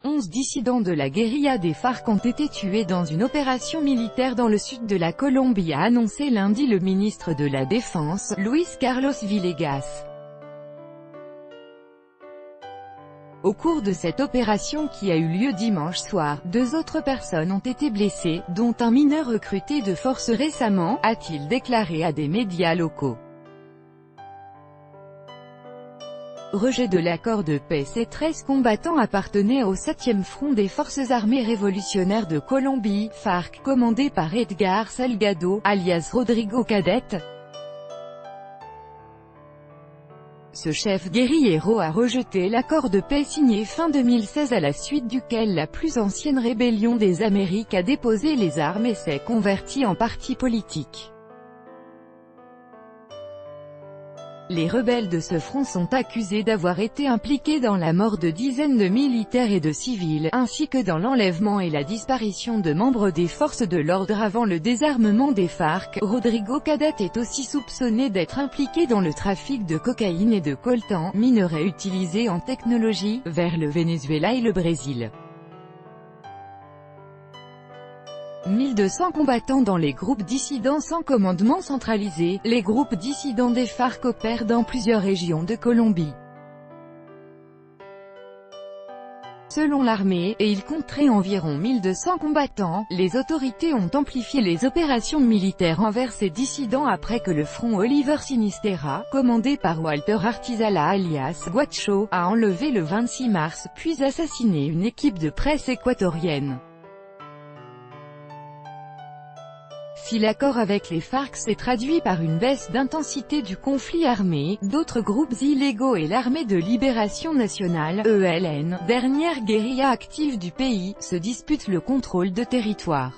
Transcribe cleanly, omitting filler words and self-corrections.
11 dissidents de la guérilla des FARC ont été tués dans une opération militaire dans le sud de la Colombie, a annoncé lundi le ministre de la Défense, Luis Carlos Villegas. Au cours de cette opération qui a eu lieu dimanche soir, 2 autres personnes ont été blessées, dont un mineur recruté de force récemment, a-t-il déclaré à des médias locaux. Rejet de l'accord de paix. Ces 13 combattants appartenaient au 7e front des Forces armées révolutionnaires de Colombie, FARC, commandé par Edgar Salgado, alias Rodrigo Cadet. Ce chef guérillero a rejeté l'accord de paix signé fin 2016 à la suite duquel la plus ancienne rébellion des Amériques a déposé les armes et s'est convertie en parti politique. Les rebelles de ce front sont accusés d'avoir été impliqués dans la mort de dizaines de militaires et de civils, ainsi que dans l'enlèvement et la disparition de membres des forces de l'ordre avant le désarmement des FARC. Rodrigo Cadet est aussi soupçonné d'être impliqué dans le trafic de cocaïne et de coltan, minerai utilisé en technologie, vers le Venezuela et le Brésil. 1200 combattants dans les groupes dissidents sans commandement centralisé. Les groupes dissidents des FARC opèrent dans plusieurs régions de Colombie. Selon l'armée, et il compterait environ 1200 combattants, les autorités ont amplifié les opérations militaires envers ces dissidents après que le front Oliver Sinisterra, commandé par Walter Artizala alias Guacho, a enlevé le 26 mars, puis assassiné une équipe de presse équatorienne. Si l'accord avec les FARC s'est traduit par une baisse d'intensité du conflit armé, d'autres groupes illégaux et l'Armée de Libération Nationale, ELN, dernière guérilla active du pays, se disputent le contrôle de territoire.